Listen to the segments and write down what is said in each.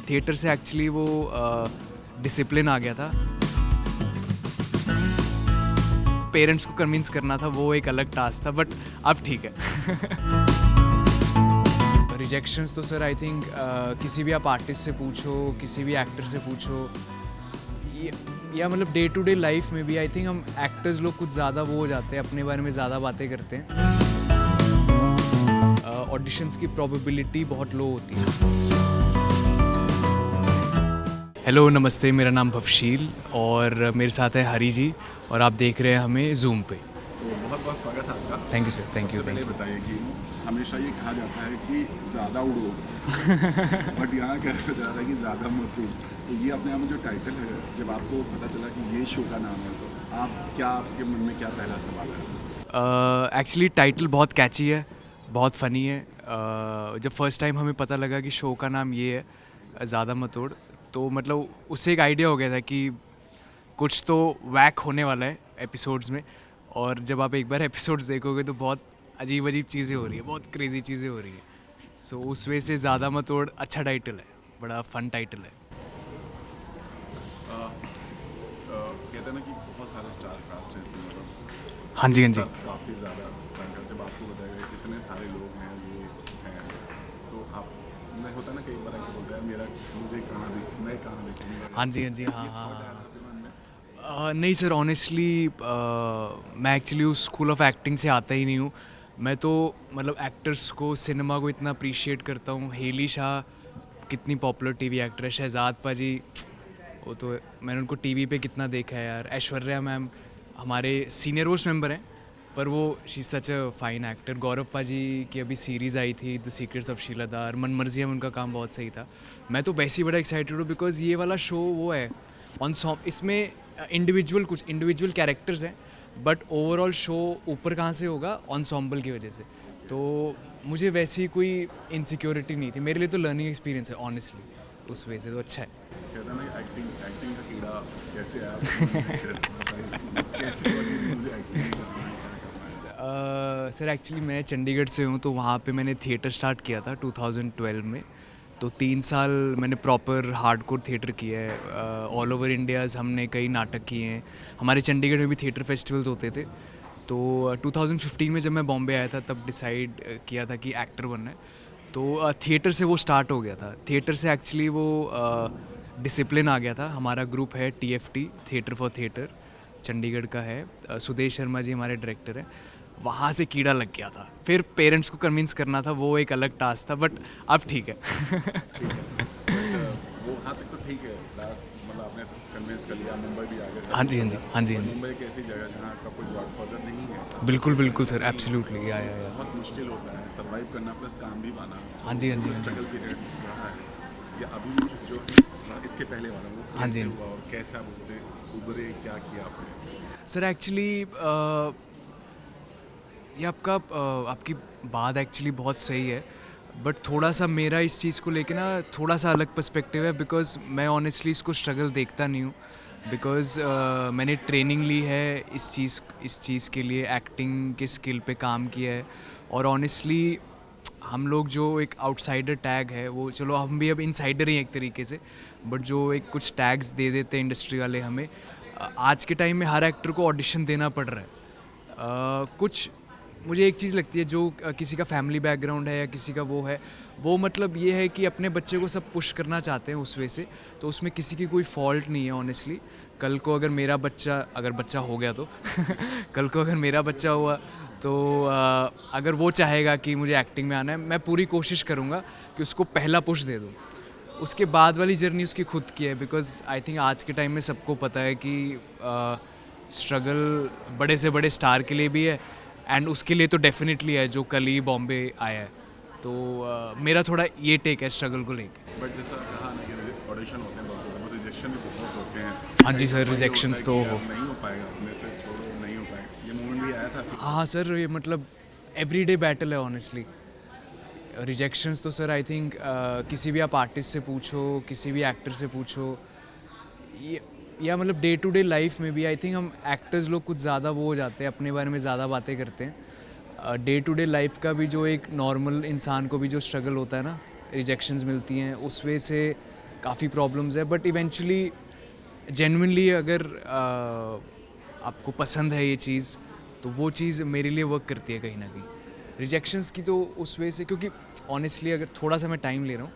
Theatre से actually वो discipline आ गया था। पेरेंट्स को कन्विंस करना था, वो एक अलग टास्क था, बट अब ठीक है। रिजेक्शंस तो सर आई थिंक किसी भी आप आर्टिस्ट से पूछो, किसी भी एक्टर से पूछो, या मतलब डे टू डे लाइफ में भी आई थिंक हम एक्टर्स लोग कुछ ज़्यादा वो हो जाते हैं, अपने बारे में ज़्यादा बातें करते हैं। ऑडिशंस की प्रोबेबिलिटी बहुत लो होती है। हेलो नमस्ते, मेरा नाम भवशील और मेरे साथ है हरी जी और आप देख रहे हैं हमें जूम पे। बहुत बहुत स्वागत है आपका। Thank you sir, thank you. पहले बताइए कि हमेशा ये कहा जाता है कि ज़्यादा उड़ो बट यहाँ कहा जा रहा है कि ज़्यादा मत उड़ो। तो ये अपने आप में जो टाइटल है, जब आपको पता चला कि ये शो का नाम है, तो आपके मन में क्या पहला सवाल है? एक्चुअली टाइटल बहुत कैची है, बहुत फ़नी है। जब फर्स्ट टाइम हमें पता लगा कि शो का नाम ये है, ज़्यादा मत उड़, तो मतलब उससे एक आइडिया हो गया था कि कुछ तो वैक होने वाला है एपिसोड्स में। और जब आप एक बार एपिसोड्स देखोगे तो बहुत अजीब अजीब चीज़ें हो रही है, बहुत क्रेजी चीज़ें हो रही है। सो उस वजह से ज़्यादा मत उड़ अच्छा टाइटल है, बड़ा फन टाइटल है। कहते हैं ना कि बहुत सारे स्टार कास्ट हैं इसमें, मतलब हाँ जी, हाँ जी। काफ़ी ज़्यादा स्टार कास्ट। जब आपको बताया गया कि इतने सारे लोग हैं, ये हैं, तो आप मैं होता ना कई बार ऐसा बोलता है मुझे कहाँ दिख, मैं कहाँ दिखूँगा। हाँ जी, हाँ जी, हाँ हाँ हाँ। नहीं सर, ऑनेस्टली मैं एक्चुअली उस स्कूल ऑफ एक्टिंग से आता ही नहीं हूँ। मैं तो मतलब एक्टर्स को, सिनेमा को इतना अप्रिशिएट करता हूँ। हेली शाह कितनी पॉपुलर टीवी एक्टर है, शहजाद पाजी, वो तो मैंने उनको टीवी पे कितना देखा है यार। ऐश्वर्या मैम हमारे सीनियर मोस्ट मेंबर हैं, पर वो she such a fine actor. Gaurav paaji की अभी सीरीज़ आई थी द सीक्रेट्स ऑफ शीलादार, मन मर्जिया में उनका काम बहुत सही था। मैं तो वैसे ही बड़ा एक्साइटेड हूँ बिकॉज ये वाला शो वो है इसमें कुछ इंडिविजुअल कैरेक्टर्स हैं, बट ओवरऑल शो ऊपर कहाँ से होगा, एंसेम्बल की वजह से। तो मुझे वैसी कोई इनसिक्योरिटी नहीं थी, मेरे लिए तो लर्निंग एक्सपीरियंस है ऑनेस्टली, उस वजह से तो अच्छा है। कहते हैं ना कि एक्टिंग का कीड़ा कैसे आप कैसे मुझे एक्टिंग करना है, क्या करना है? सर एक्चुअली मैं चंडीगढ़ से हूँ, तो वहाँ पे मैंने थिएटर स्टार्ट किया था 2012 में। तो 3 साल मैंने प्रॉपर हार्डकोर थिएटर किया है। ऑल ओवर इंडियाज़ हमने कई नाटक किए हैं। हमारे चंडीगढ़ में भी थिएटर फेस्टिवल्स होते थे। तो 2015 में जब मैं बॉम्बे आया था, तब डिसाइड किया था कि एक्टर बनना है। तो थिएटर से वो स्टार्ट हो गया था। थिएटर से एक्चुअली वो डिसिप्लिन आ गया था। हमारा ग्रुप है TFT, theatre for theatre, Chandigarh का है। सुदेश शर्मा जी हमारे डायरेक्टर हैं। वहाँ से कीड़ा लग गया था। फिर पेरेंट्स को कन्विंस करना था, वो एक अलग टास्क था, बट अब ठीक है। वो हाँ तक तो ठीक है, लास्ट मतलब आपने कन्विंस कर लिया, मुंबई भी आ गए। हाँ जी, हाँ जी, हाँ जी, हाँ जी। मुंबई एक ऐसी जगह जहाँ आपका कोई गॉडफादर नहीं है। बिल्कुल बिल्कुल सर, एब्सोल्युटली। या बहुत मुश्किल होता है सर्वाइव करना, प्लस काम भी पाना। हाँ जी, हाँ जी, हाँ जी। स्ट्रगल पीरियड रहा है या अभी भी जो इसके पहले वाला, वो हाँ जी। कैसे हुआ और कैसे आप उससे उभरे, क्या किया आपने? सर एक्चुअली ये आपकी बात एक्चुअली बहुत सही है, बट थोड़ा सा मेरा इस चीज़ को लेके ना थोड़ा सा अलग पर्सपेक्टिव है। बिकॉज़ मैं ऑनेस्टली इसको स्ट्रगल देखता नहीं हूँ। बिकॉज़ मैंने ट्रेनिंग ली है इस चीज़ के लिए, एक्टिंग के स्किल पे काम किया है। और ऑनेस्टली हम लोग जो एक आउटसाइडर टैग है, वो चलो हम भी अब इनसाइडर ही हैं एक तरीके से, बट जो एक कुछ टैग्स दे देते हैं इंडस्ट्री वाले हमें, आज के टाइम में हर एक्टर को ऑडिशन देना पड़ रहा है। कुछ मुझे एक चीज़ लगती है, जो किसी का फैमिली बैकग्राउंड है या किसी का वो है, वो मतलब ये है कि अपने बच्चे को सब पुश करना चाहते हैं उस वे से, तो उसमें किसी की कोई फॉल्ट नहीं है ऑनेस्टली। कल को अगर मेरा बच्चा हो गया तो कल को अगर मेरा बच्चा हुआ तो अगर वो चाहेगा कि मुझे एक्टिंग में आना है, मैं पूरी कोशिश करूँगा कि उसको पहला पुश दे दूँ। उसके बाद वाली जर्नी उसकी खुद की है। बिकॉज़ आई थिंक आज के टाइम में सबको पता है कि स्ट्रगल बड़े से बड़े स्टार के लिए भी है, एंड उसके लिए तो डेफिनेटली है जो कल ही बॉम्बे आया है। तो मेरा थोड़ा ये टेक है स्ट्रगल को लेके। बट जैसा कहा ना कि ऑडिशन होते हैं बहुत, रिजेक्शन भी बहुत होते हैं। हाँ जी सर, रिजेक्शंस तो हो। नहीं हो पाएगा, अपने से छोड़ो, नहीं हो पाएगा, ये मोमेंट भी आया था। हाँ सर, ये मतलब एवरीडे बैटल है ऑनेस्टली। रिजेक्शंस तो सर आई थिंक किसी भी आप आर्टिस्ट से पूछो, किसी भी एक्टर से पूछो, या मतलब डे टू डे लाइफ में भी आई थिंक हम एक्टर्स लोग कुछ ज़्यादा वो हो जाते हैं, अपने बारे में ज़्यादा बातें करते हैं। डे टू डे लाइफ का भी जो एक नॉर्मल इंसान को भी जो स्ट्रगल होता है ना, रिजेक्शंस मिलती हैं, उस वजह से काफ़ी प्रॉब्लम्स है, बट इवेंचुअली जेन्युइनली अगर आपको पसंद है ये चीज़ तो वो चीज़ मेरे लिए वर्क करती है कहीं ना कहीं. रिजेक्शंस की तो उस वे से, क्योंकि ऑनेस्टली अगर थोड़ा सा मैं टाइम ले रहा हूँ,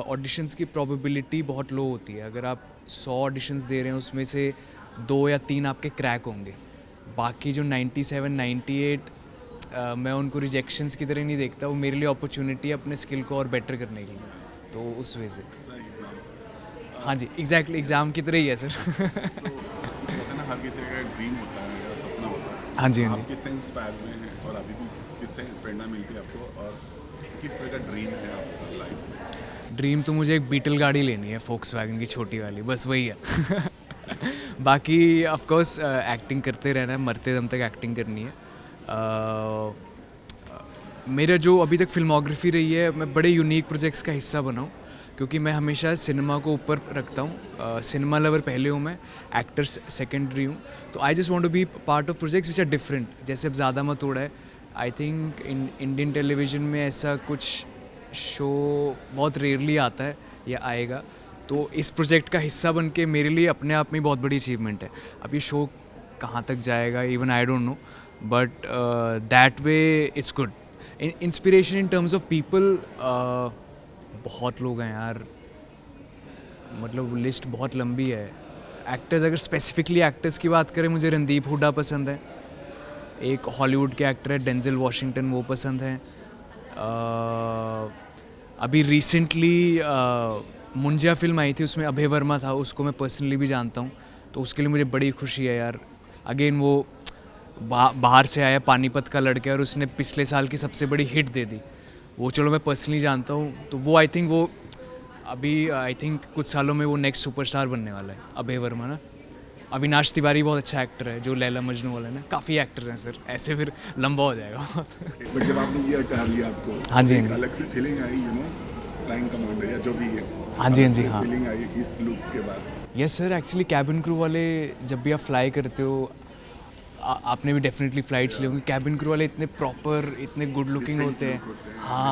ऑडिशंस की प्रोबेबिलिटी बहुत लो होती है. अगर आप 100 ऑडिशंस दे रहे हैं उसमें से 2 या 3 आपके क्रैक होंगे. बाकी जो 97, 98 मैं उनको रिजेक्शंस की तरह नहीं देखता. वो मेरे लिए अपॉर्चुनिटी है अपने स्किल को और बेटर करने के लिए. तो उस वजह से हाँ जी, एग्जैक्टली एग्ज़ाम की तरह ही है सर. कहते हैं ना हर किसी का ड्रीम होता है या सपना होता है. हाँ जी, हाँ आप जी. किससे इंस्पायर हुए हैं और अभी भी किससे प्रेरणा मिलती है आपको, और किस तरह का ड्रीम है आपका लाइफ में? ड्रीम तो मुझे एक बीटल गाड़ी लेनी है, फोक्सवैगन की छोटी वाली, बस वही है. बाकी ऑफ कोर्स एक्टिंग करते रहना है, मरते दम तक एक्टिंग करनी है. मेरा जो अभी तक फिल्मोग्राफी रही है, मैं बड़े यूनिक प्रोजेक्ट्स का हिस्सा बना हूँ, क्योंकि मैं हमेशा सिनेमा को ऊपर रखता हूँ. सिनेमा लवर पहले हूँ मैं, एक्टर सेकेंडरी हूँ. तो I just want to be part of projects which are different. जैसे अब ज़्यादा मत उड़ा है, आई थिंक इंडियन टेलीविज़न में ऐसा कुछ शो बहुत रेयरली आता है या आएगा. तो इस प्रोजेक्ट का हिस्सा बन के मेरे लिए अपने आप में बहुत बड़ी अचीवमेंट है. अब ये शो कहाँ तक जाएगा even I don't know, but that way it's good. Inspiration in terms of people बहुत लोग हैं यार, मतलब लिस्ट बहुत लंबी है. एक्टर्स, अगर स्पेसिफिकली एक्टर्स की बात करें, मुझे रणदीप हुड्डा पसंद है. एक हॉलीवुड के एक्टर है डेंजल वॉशिंगटन, वो पसंद है. अभी रिसेंटली मुंजिया फिल्म आई थी, उसमें अभय वर्मा था, उसको मैं पर्सनली भी जानता हूँ. तो उसके लिए मुझे बड़ी खुशी है यार. अगेन वो बाहर से आया, पानीपत का लड़का, और उसने पिछले साल की सबसे बड़ी हिट दे दी. वो चलो मैं पर्सनली जानता हूँ. तो वो आई थिंक वो अभी आई थिंक कुछ सालों में वो नेक्स्ट सुपरस्टार बनने वाला है, अभय वर्मा ना. अविनाश तिवारी बहुत अच्छा एक्टर है, जो लैला मजनू वाला है ना. काफ़ी एक्टर हैं सर, ऐसे फिर लंबा हो जाएगा. बट जब आपने ये हटा लिया आपको, हाँ जी, एक हाँ जी. अलग सी फीलिंग आई, फ्लाइंग कमांडर या जो भी है. हाँ जी, हाँ जी, हाँ. फीलिंग आई इस लुक के बाद. Yes sir, actually cabin crew वाले जब भी आप फ्लाई करते हो, आपने भी डेफिनेटली फ्लाइट्स लिए होंगे. कैबिन क्रू वाले इतने प्रॉपर, इतने गुड लुकिंग होते हैं. हाँ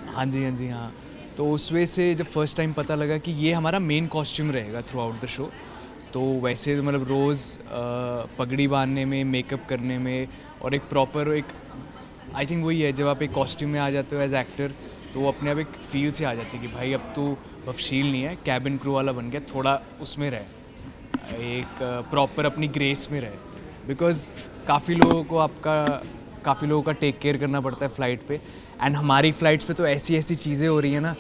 हाँ जी, हाँ जी, हाँ. तो उस वजह से जब फर्स्ट टाइम पता लगा कि ये हमारा मेन कॉस्ट्यूम रहेगा थ्रू आउट द शो, तो वैसे तो मतलब रोज़ पगड़ी बांधने में, मेकअप करने में, और एक प्रॉपर एक आई थिंक वही है, जब आप एक कॉस्ट्यूम में आ जाते हो एज एक्टर, तो वो अपने आप एक फील से आ जाती है कि भाई अब तो बफशील नहीं है, कैबिन क्रू वाला बन गया. थोड़ा उसमें रहे, एक प्रॉपर अपनी ग्रेस में रहे. बिकॉज काफ़ी लोगों का टेक केयर करना पड़ता है फ़्लाइट पे. एंड हमारी फ़्लाइट्स पे तो ऐसी ऐसी चीज़ें हो रही हैं ना,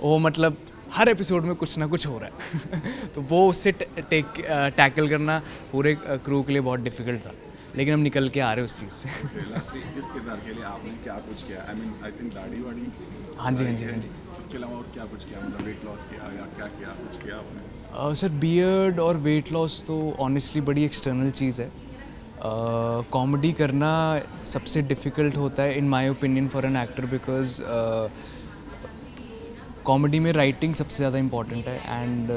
वो मतलब हर एपिसोड में कुछ ना कुछ हो रहा है. तो वो उससे टैकल करना पूरे क्रू के लिए बहुत डिफ़िकल्ट था, लेकिन हम निकल के आ रहे हैं उस चीज़ से. इस किरदार के लिए आपने क्या कुछ किया? आई थिंक दाढ़ी वाड़ी. हाँ जी, हाँ जी, हाँ जी. उसके अलावा और क्या कुछ किया, मतलब वेट लॉस किया या क्या किया, कुछ किया आपने? सर बियर्ड और वेट लॉस तो ऑनेस्टली बड़ी एक्सटर्नल चीज़ है. कॉमेडी करना सबसे डिफ़िकल्ट होता है in my opinion for an actor, because comedy में राइटिंग सबसे ज़्यादा इम्पॉर्टेंट है. And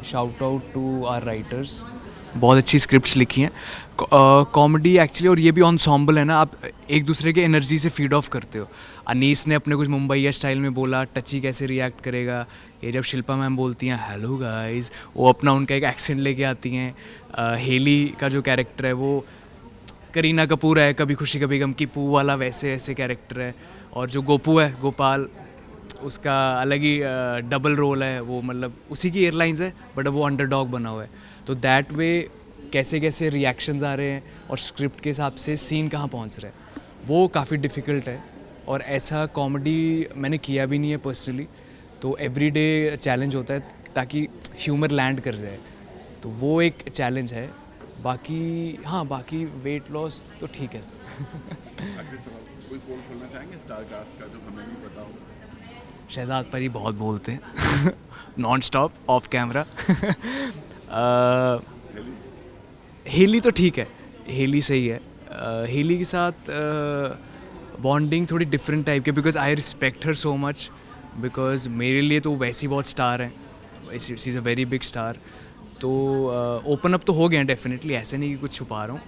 shout out to our writers, बहुत अच्छी स्क्रिप्ट्स लिखी हैं. कॉमेडी एक्चुअली, और ये भी ensemble है ना, आप एक दूसरे के एनर्जी से फीड ऑफ करते हो. अनीस ने अपने कुछ मुंबईया स्टाइल में बोला, टची कैसे रिएक्ट करेगा. ये जब शिल्पा मैम बोलती हैं हेलो गाइस, वो अपना उनका एक एक्सेंट लेके आती हैं. हेली का जो कैरेक्टर है वो करीना कपूर है, कभी खुशी कभी गम की पू वाला, वैसे ऐसे कैरेक्टर है. और जो गोपू है, गोपाल, उसका अलग ही डबल रोल है. वो मतलब उसी की एयरलाइंस है, बट वो अंडरडॉग बना हुआ है. तो दैट वे कैसे कैसे रिएक्शंस आ रहे हैं और स्क्रिप्ट के हिसाब से सीन कहाँ पहुँच रहा है, वो काफ़ी डिफ़िकल्ट है. और ऐसा कॉमेडी मैंने किया भी नहीं है पर्सनली, तो एवरीडे चैलेंज होता है ताकि ह्यूमर लैंड कर जाए. तो वो एक चैलेंज है. बाकी हाँ, बाकी वेट लॉस तो ठीक है. आखिरी सवाल, कोई पोल खोलना चाहेंगे स्टार कास्ट का जो हमें नहीं पता हो? शहजाद पर ही बहुत बोलते हैं non stop off camera. Heli तो ठीक है, हेली सही है. हेली के साथ बॉन्डिंग थोड़ी डिफरेंट टाइप के, because I respect her so much. Because मेरे लिए तो वैसी बहुत स्टार हैं, she is a very big star. तो ओपन अप तो हो गए हैं डेफिनेटली, ऐसे नहीं कि कुछ छुपा रहा हूँ.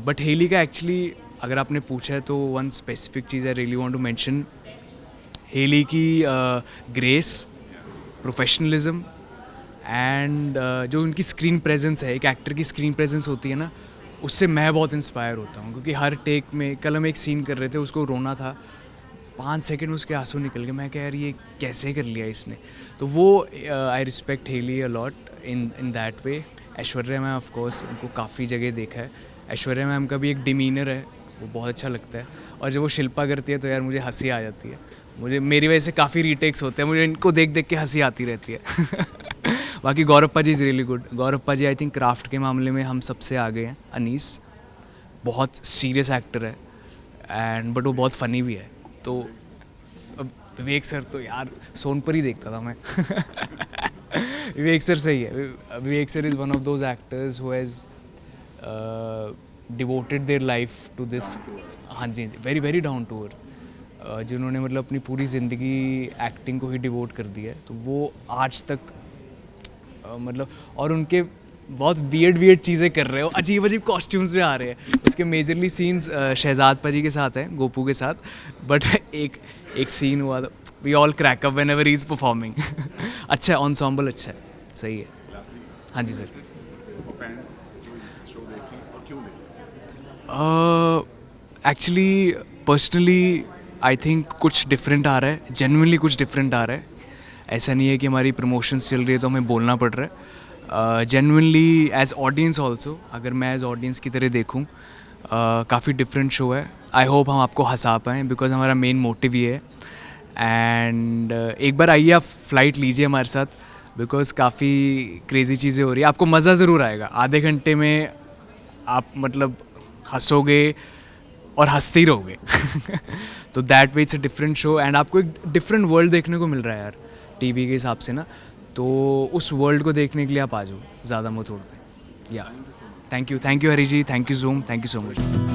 बट हेली का एक्चुअली अगर आपने पूछा है तो वन स्पेसिफिक चीज़ I really want to mention, Heli की ग्रेस प्रोफेशनलिज्म एंड जो उनकी स्क्रीन प्रेजेंस है, एक एक्टर की स्क्रीन प्रेजेंस होती है ना, उससे मैं बहुत इंस्पायर होता हूँ। क्योंकि हर टेक में, कल हम एक सीन कर रहे थे, उसको रोना था, 5 सेकंड में उसके आंसू निकल गए। मैं कह यार ये कैसे कर लिया इसने। तो वो I respect Heli a lot in that way. Aishwarya ma'am of course, उनको काफ़ी जगह देखा है। ऐश्वर्या मैम का भी एक डिमीनर है, वो बहुत अच्छा लगता है। और जब वो शिल्पा करती है तो यार मुझे हंसी आ जाती है। मुझे मेरी वजह से काफ़ी रीटेक्स होते हैं, मुझे इनको देख देख के हंसी आती रहती है। बाकी Gaurav ji is really good. Gaurav ji I think craft के मामले में हम सबसे आगे हैं। अनीस बहुत सीरियस एक्टर है एंड बट वो बहुत फ़नी भी है। तो अब विवेक सर तो यार सोनपर ही देखता था मैं। विवेक सर सही है। Vivek sir is one of those actors who has devoted their life to this. हाँ जी, very very down to earth, जिन्होंने मतलब अपनी पूरी ज़िंदगी एक्टिंग को ही डिवोट कर दिया है। तो वो आज तक मतलब, और उनके बहुत वियर्ड चीज़ें कर रहे हो, अजीब अजीब कॉस्ट्यूम्स में आ रहे हैं। उसके मेजरली सीन्स शहजाद पाजी के साथ हैं, गोपू के साथ। बट एक सीन हुआ था, we all crack up whenever he is performing. अच्छा है, एंसेम्बल अच्छा है, सही है। हाँ जी sir. Actually personally I think कुछ डिफरेंट आ रहा है, जेन्युइनली कुछ डिफरेंट आ रहा है। ऐसा नहीं है कि हमारी प्रमोशंस चल रही है तो हमें बोलना पड़ रहा है। जेन्युइनली एज ऑडियंस ऑल्सो, अगर मैं एज ऑडियंस की तरह देखूँ, काफ़ी डिफरेंट शो है। आई होप हम आपको हंसा पाएँ, बिकॉज हमारा मेन मोटिव ये है। एंड एक बार आइए, आप फ्लाइट लीजिए हमारे साथ, बिकॉज काफ़ी क्रेज़ी चीज़ें हो रही है। आपको मज़ा ज़रूर आएगा। आधे घंटे में आप मतलब हंसोगे और हंसते ही रहोगे। तो that way it's a different show and आपको एक डिफरेंट वर्ल्ड देखने को मिल रहा है यार, टीवी के हिसाब से ना। तो उस वर्ल्ड को देखने के लिए आप आ जाओ ज़्यादा मत तोड़ पे। या thank you Hari ji, thank you Zoom, thank you so much.